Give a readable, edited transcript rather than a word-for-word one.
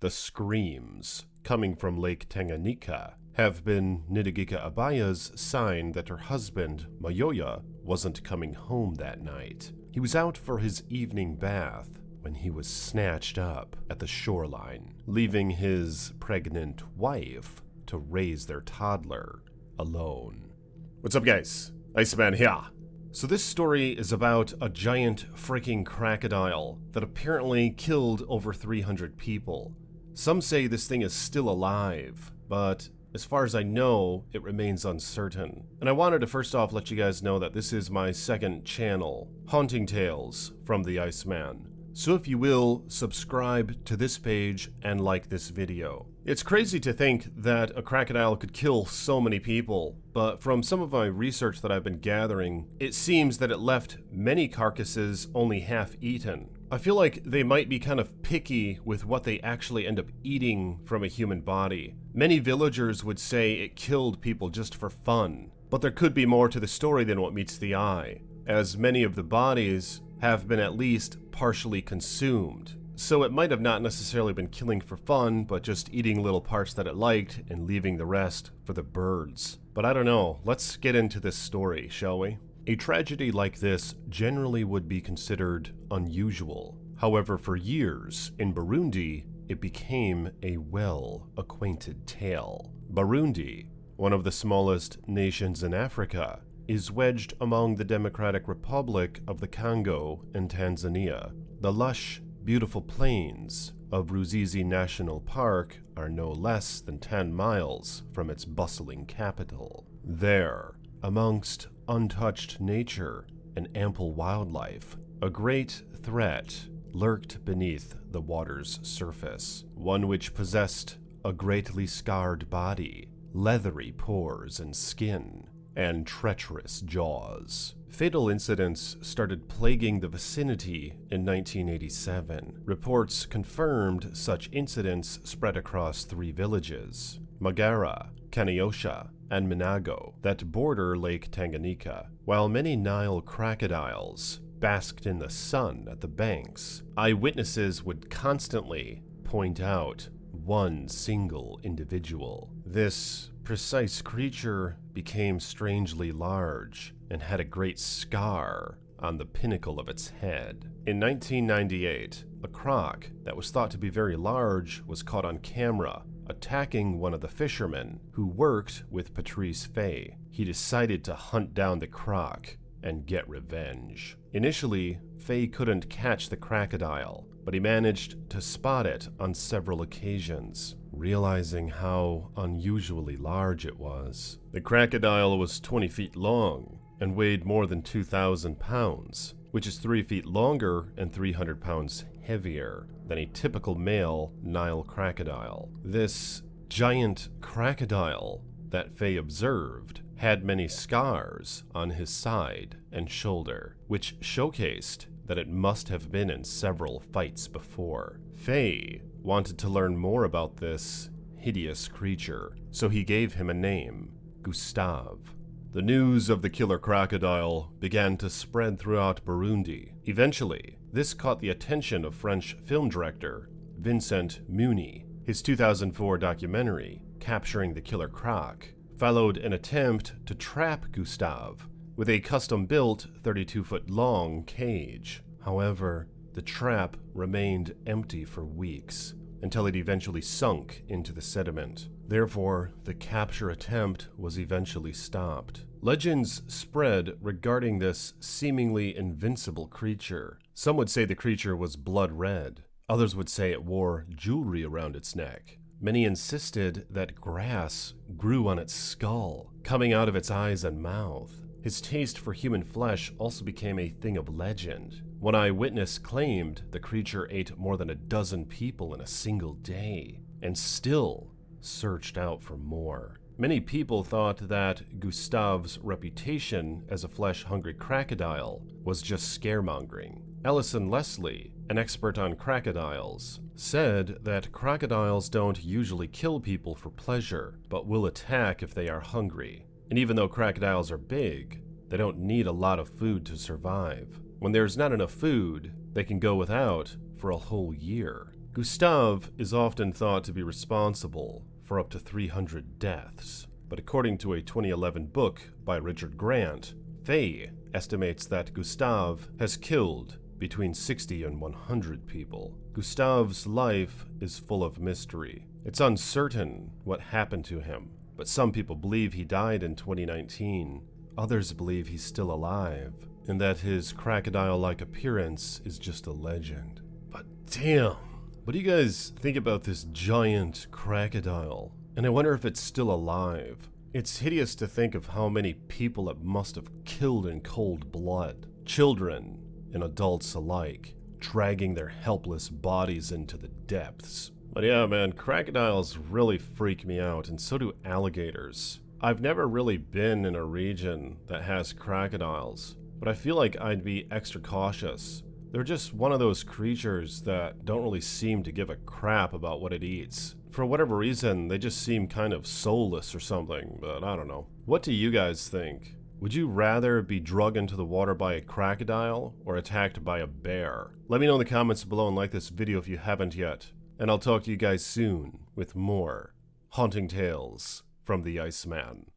The screams coming from Lake Tanganyika have been Nidagika Abaya's sign that her husband, Mayoya, wasn't coming home that night. He was out for his evening bath when he was snatched up at the shoreline, leaving his pregnant wife to raise their toddler alone. What's up, guys? Iceman here. So this story is about a giant freaking crocodile that apparently killed over 300 people. Some say this thing is still alive, but as far as I know, it remains uncertain. And I wanted to first off let you guys know that this is my second channel, Haunting Tales from the Iceman. So if you will, subscribe to this page and like this video. It's crazy to think that a crocodile could kill so many people, but from some of my research that I've been gathering, it seems that it left many carcasses only half eaten. I feel like they might be kind of picky with what they actually end up eating from a human body. Many villagers would say it killed people just for fun, but there could be more to the story than what meets the eye, as many of the bodies have been at least partially consumed. So it might have not necessarily been killing for fun, but just eating little parts that it liked and leaving the rest for the birds. But I don't know, let's get into this story, shall we? A tragedy like this generally would be considered unusual. However, for years in Burundi, it became a well-acquainted tale. Burundi, one of the smallest nations in Africa, is wedged among the Democratic Republic of the Congo and Tanzania. The lush, beautiful plains of Ruzizi National Park are no less than 10 miles from its bustling capital. There, amongst untouched nature and ample wildlife, a great threat lurked beneath the water's surface, one which possessed a greatly scarred body, leathery pores and skin, and treacherous jaws. Fatal incidents started plaguing the vicinity in 1987. Reports confirmed such incidents spread across 3 villages, Magara, Kanyosha, and Minago, that border Lake Tanganyika. While many Nile crocodiles basked in the sun at the banks, eyewitnesses would constantly point out one single individual. This precise creature became strangely large and had a great scar on the pinnacle of its head. In 1998, a croc that was thought to be very large was caught on camera attacking one of the fishermen who worked with Patrice Faye. He decided to hunt down the croc and get revenge. Initially, Faye couldn't catch the crocodile, but he managed to spot it on several occasions. Realizing how unusually large it was, the crocodile was 20 feet long and weighed more than 2,000 pounds, which is 3 feet longer and 300 pounds heavier than a typical male Nile crocodile. This giant crocodile that Faye observed had many scars on his side and shoulder, which showcased that it must have been in several fights before. Faye wanted to learn more about this hideous creature, so he gave him a name, Gustave. The news of the killer crocodile began to spread throughout Burundi. Eventually, this caught the attention of French film director Vincent Munier. His 2004 documentary, Capturing the Killer Croc, followed an attempt to trap Gustave with a custom-built 32-foot-long cage. However, the trap remained empty for weeks until it eventually sunk into the sediment. Therefore, the capture attempt was eventually stopped. Legends spread regarding this seemingly invincible creature. Some would say the creature was blood red. Others would say it wore jewelry around its neck. Many insisted that grass grew on its skull, coming out of its eyes and mouth. His taste for human flesh also became a thing of legend. One eyewitness claimed the creature ate more than a dozen people in a single day, and still searched out for more. Many people thought that Gustave's reputation as a flesh-hungry crocodile was just scaremongering. Ellison Leslie, an expert on crocodiles, said that crocodiles don't usually kill people for pleasure, but will attack if they are hungry. And even though crocodiles are big, they don't need a lot of food to survive. When there's not enough food, they can go without for a whole year. Gustave is often thought to be responsible for up to 300 deaths, but according to a 2011 book by Richard Grant, Faye estimates that Gustave has killed between 60 and 100 people. Gustave's life is full of mystery. It's uncertain what happened to him, but some people believe he died in 2019. Others believe he's still alive, and that his crocodile-like appearance is just a legend. But damn, what do you guys think about this giant crocodile? And I wonder if it's still alive. It's hideous to think of how many people it must have killed in cold blood. Children and adults alike, dragging their helpless bodies into the depths. But yeah, man, crocodiles really freak me out, and so do alligators. I've never really been in a region that has crocodiles, but I feel like I'd be extra cautious. They're just one of those creatures that don't really seem to give a crap about what it eats. For whatever reason, they just seem kind of soulless or something, but I don't know. What do you guys think? Would you rather be drugged into the water by a crocodile or attacked by a bear? Let me know in the comments below and like this video if you haven't yet. And I'll talk to you guys soon with more haunting tales from the Iceman.